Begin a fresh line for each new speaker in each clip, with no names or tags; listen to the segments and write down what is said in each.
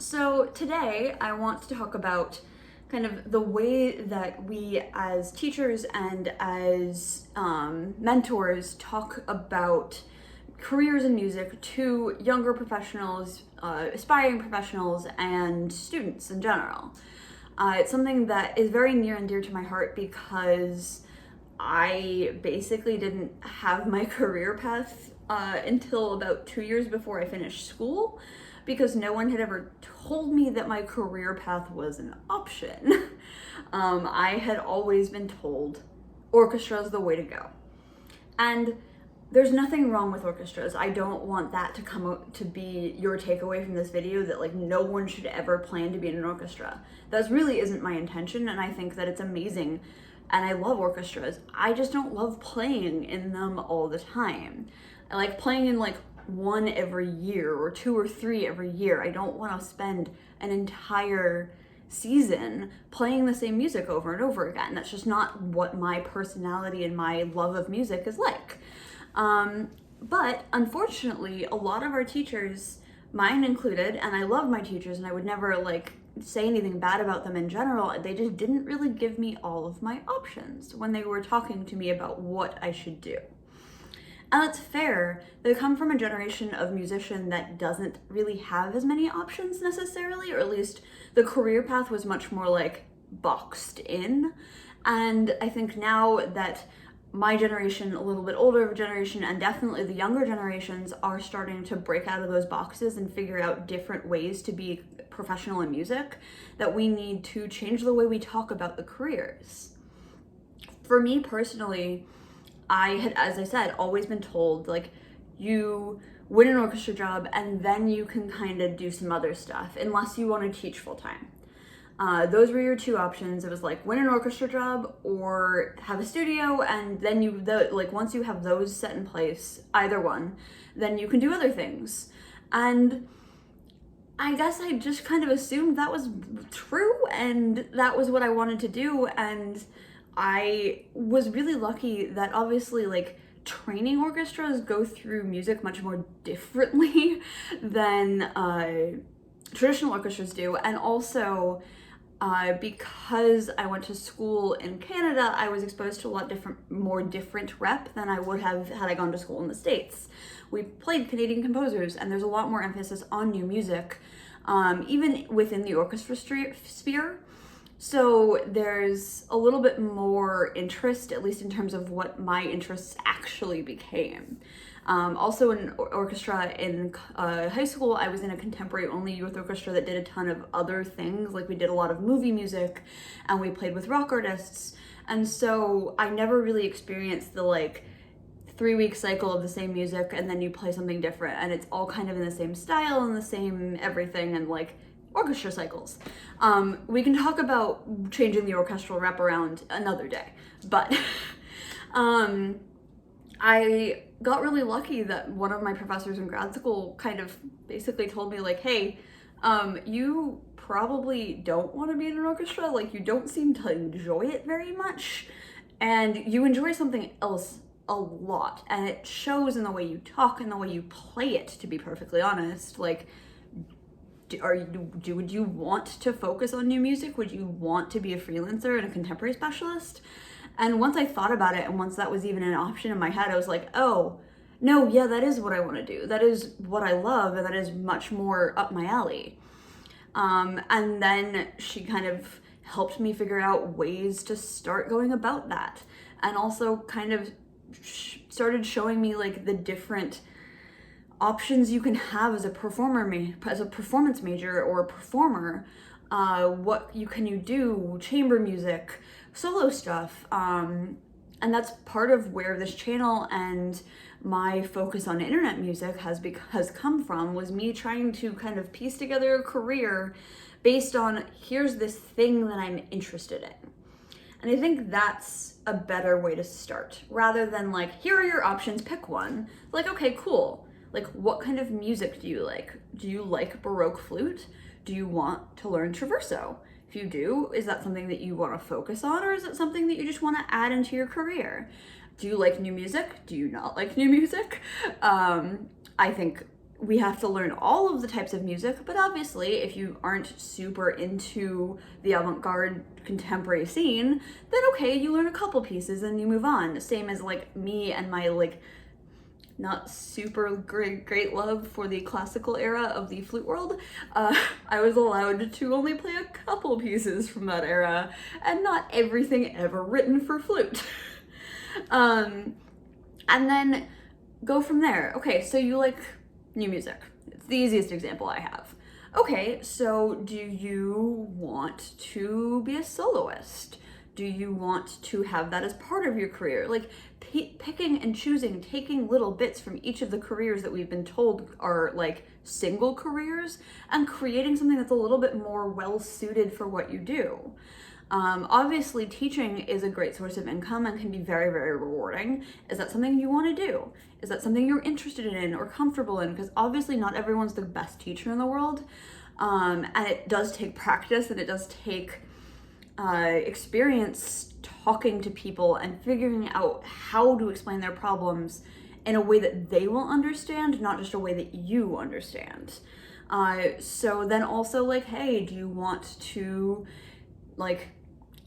So today I want to talk about kind of the way that we as teachers and as mentors talk about careers in music to younger professionals, aspiring professionals, and students in general. It's something that is very near and dear to my heart because I basically didn't have my career path until about 2 years before I finished school, because no one had ever told me that my career path was an option. I had always been told orchestra is the way to go. And there's nothing wrong with orchestras. I don't want that to come out to be your takeaway from this video, that like no one should ever plan to be in an orchestra. That really isn't my intention, and I think that it's amazing and I love orchestras. I just don't love playing in them all the time. I like playing in like one every year or two or three every year. I don't want to spend an entire season playing the same music over and over again. That's just not what my personality and my love of music is like. But unfortunately, a lot of our teachers, mine included, and I love my teachers and I would never like say anything bad about them in general, they just didn't really give me all of my options when they were talking to me about what I should do. And that's fair. They come from a generation of musician that doesn't really have as many options necessarily, or at least the career path was much more like boxed in. And I think now that my generation, a little bit older generation, and definitely the younger generations are starting to break out of those boxes and figure out different ways to be professional in music, that we need to change the way we talk about the careers. For me personally, I had, as I said, always been told, like, you win an orchestra job and then you can kind of do some other stuff, unless you want to teach full time. Those were your two options. It was like win an orchestra job or have a studio, and then once you have those set in place, either one, then you can do other things. And I guess I just kind of assumed that was true and that was what I wanted to do. And I was really lucky that obviously like training orchestras go through music much more differently than traditional orchestras do. And also because I went to school in Canada, I was exposed to a lot more different rep than I would have had I gone to school in the States. We played Canadian composers, and there's a lot more emphasis on new music, even within the orchestra sphere. So there's a little bit more interest, at least in terms of what my interests actually became. Also in orchestra in high school, I was in a contemporary only youth orchestra that did a ton of other things. Like we did a lot of movie music and we played with rock artists. And so I never really experienced the like 3-week cycle of the same music and then you play something different and it's all kind of in the same style and the same everything, and like orchestra cycles. We can talk about changing the orchestral rep around another day, but I got really lucky that one of my professors in grad school kind of basically told me like, hey, you probably don't want to be in an orchestra, like you don't seem to enjoy it very much, and you enjoy something else a lot, and it shows in the way you talk and the way you play it, to be perfectly honest. Like, would you want to focus on new music? Would you want to be a freelancer and a contemporary specialist? And once I thought about it, and once that was even an option in my head, I was like, oh, no, yeah, that is what I want to do. That is what I love, and that is much more up my alley. And then she kind of helped me figure out ways to start going about that, and also kind of started showing me like the different options you can have as a performance major or a performer. What can you do? Chamber music, solo stuff, and that's part of where this channel and my focus on internet music has come from, was me trying to kind of piece together a career based on here's this thing that I'm interested in. And I think that's a better way to start, rather than like, here are your options, pick one. Like, okay, cool. Like, what kind of music do you like? Do you like Baroque flute? Do you want to learn traverso? If you do, is that something that you want to focus on, or is it something that you just want to add into your career? Do you like new music? Do you not like new music? I think we have to learn all of the types of music, but obviously if you aren't super into the avant-garde contemporary scene, then okay, you learn a couple pieces and you move on. Same as like me and my like not super great love for the classical era of the flute world. I was allowed to only play a couple pieces from that era and not everything ever written for flute. And then go from there. Okay, so you like new music. It's the easiest example I have. Okay, so do you want to be a soloist? Do you want to have that as part of your career? Like picking and choosing, taking little bits from each of the careers that we've been told are like single careers and creating something that's a little bit more well suited for what you do. Obviously, teaching is a great source of income and can be very, very rewarding. Is that something you want to do? Is that something you're interested in or comfortable in? Because obviously not everyone's the best teacher in the world. And it does take practice and it does take experience talking to people and figuring out how to explain their problems in a way that they will understand, not just a way that you understand. So then also like, hey, do you want to like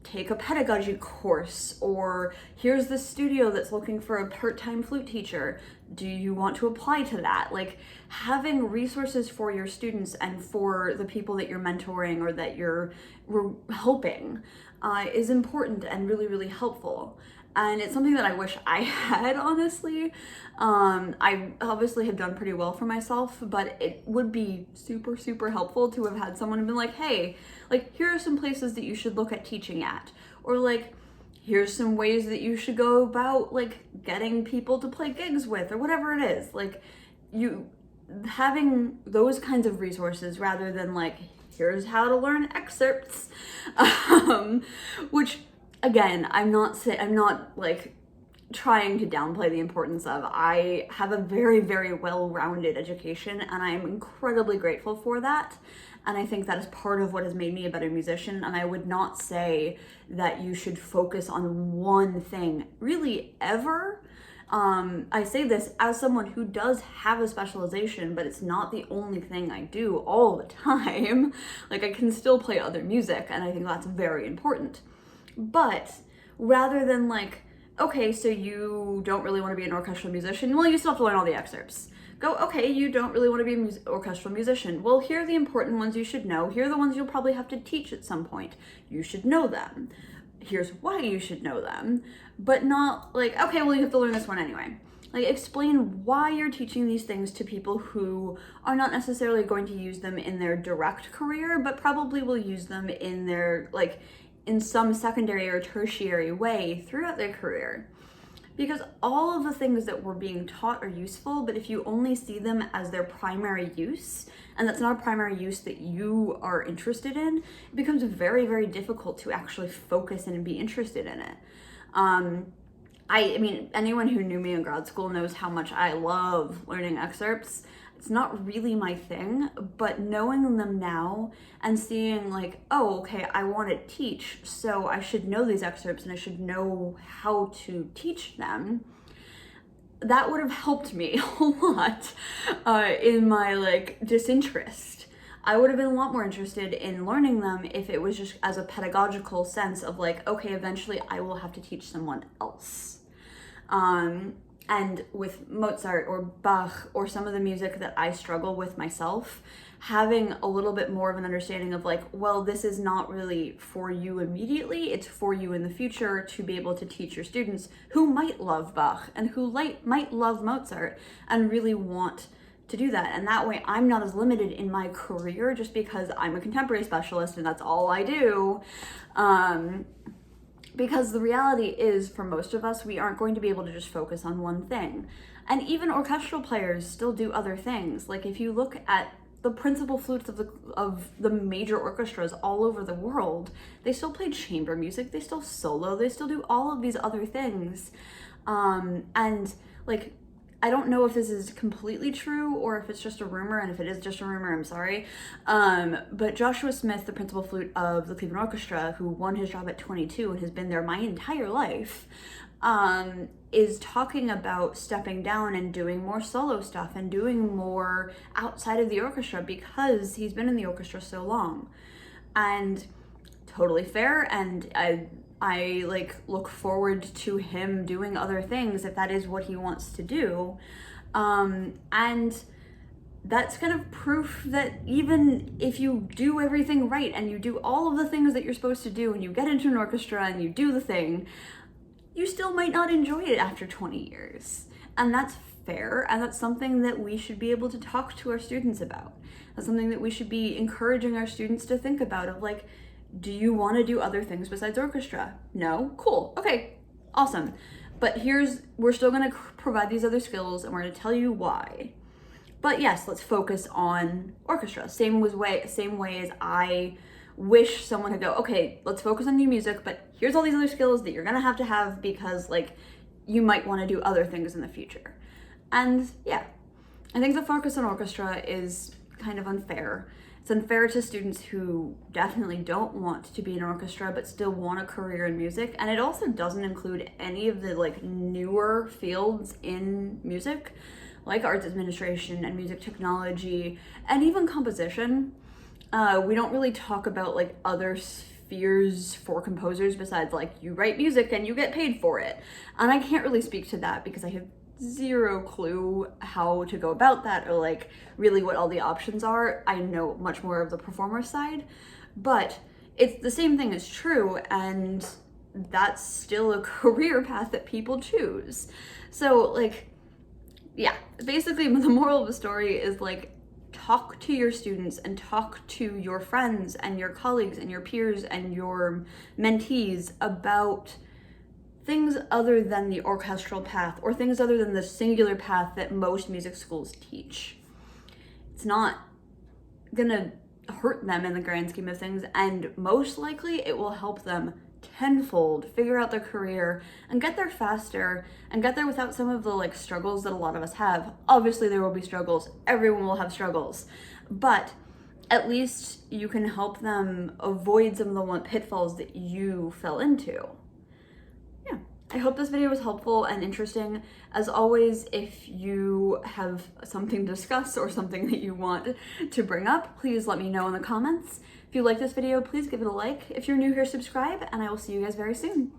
take a pedagogy course, or here's the studio that's looking for a part-time flute teacher. Do you want to apply to that? Like having resources for your students and for the people that you're mentoring or that you're helping is important and really, really helpful. And it's something that I wish I had, honestly. I obviously have done pretty well for myself, but it would be super, super helpful to have had someone who'd been like, hey, like, here are some places that you should look at teaching at. Or like, here's some ways that you should go about like getting people to play gigs with, or whatever it is. Like you having those kinds of resources rather than like, here's how to learn excerpts, which again, I'm not like trying to downplay the importance of. I have a very, very well-rounded education and I'm incredibly grateful for that. And I think that is part of what has made me a better musician. And I would not say that you should focus on one thing really ever. I say this as someone who does have a specialization, but it's not the only thing I do all the time. Like I can still play other music and I think that's very important. But rather than like, okay, so you don't really want to be an orchestral musician, well, you still have to learn all the excerpts. Go, okay, you don't really want to be an orchestral musician. Well, here are the important ones you should know. Here are the ones you'll probably have to teach at some point. You should know them. Here's why you should know them. But not like, okay, well, you have to learn this one anyway. Like, explain why you're teaching these things to people who are not necessarily going to use them in their direct career, but probably will use them in their, like, in some secondary or tertiary way throughout their career. Because all of the things that we're being taught are useful, but if you only see them as their primary use, and that's not a primary use that you are interested in, it becomes very, very difficult to actually focus and be interested in it. I mean, anyone who knew me in grad school knows how much I love learning excerpts. It's not really my thing, but knowing them now and seeing like, oh, okay, I want to teach, so I should know these excerpts and I should know how to teach them, that would have helped me a lot in my like disinterest. I would have been a lot more interested in learning them if it was just as a pedagogical sense of like, okay, eventually I will have to teach someone else. And with Mozart or Bach or some of the music that I struggle with myself, having a little bit more of an understanding of like, well, this is not really for you immediately, it's for you in the future to be able to teach your students who might love Bach and who might love Mozart and really want to do that. And that way I'm not as limited in my career just because I'm a contemporary specialist and that's all I do. Because the reality is, for most of us, we aren't going to be able to just focus on one thing. And even orchestral players still do other things. Like if you look at the principal flutes of the major orchestras all over the world, they still play chamber music, they still solo, they still do all of these other things. And like, I don't know if this is completely true or if it's just a rumor, and if it is just a rumor, I'm sorry. But Joshua Smith, the principal flute of the Cleveland Orchestra, who won his job at 22 and has been there my entire life, is talking about stepping down and doing more solo stuff and doing more outside of the orchestra because he's been in the orchestra so long. And totally fair, and I like look forward to him doing other things if that is what he wants to do. And that's kind of proof that even if you do everything right and you do all of the things that you're supposed to do and you get into an orchestra and you do the thing, you still might not enjoy it after 20 years. And that's fair, and that's something that we should be able to talk to our students about. That's something that we should be encouraging our students to think about, of like, do you want to do other things besides orchestra? No? Cool. Okay. Awesome. But we're still going to provide these other skills and we're going to tell you why. But yes, let's focus on orchestra. Same way as I wish someone could go, okay, let's focus on new music, but here's all these other skills that you're going to have because like you might want to do other things in the future. And yeah, I think the focus on orchestra is kind of unfair. It's unfair to students who definitely don't want to be in an orchestra but still want a career in music. And it also doesn't include any of the like newer fields in music, like arts administration and music technology and even composition. We don't really talk about like other spheres for composers besides like you write music and you get paid for it. And I can't really speak to that because I have zero clue how to go about that or like really what all the options are. I know much more of the performer side, but it's the same thing is true, and that's still a career path that people choose. So like, yeah, basically the moral of the story is like, talk to your students and talk to your friends and your colleagues and your peers and your mentees about things other than the orchestral path or things other than the singular path that most music schools teach. It's not gonna hurt them in the grand scheme of things, and most likely it will help them tenfold figure out their career and get there faster and get there without some of the like struggles that a lot of us have. Obviously there will be struggles, everyone will have struggles, but at least you can help them avoid some of the pitfalls that you fell into. Yeah, I hope this video was helpful and interesting. As always, if you have something to discuss or something that you want to bring up, please let me know in the comments. If you like this video, please give it a like. If you're new here, subscribe, and I will see you guys very soon.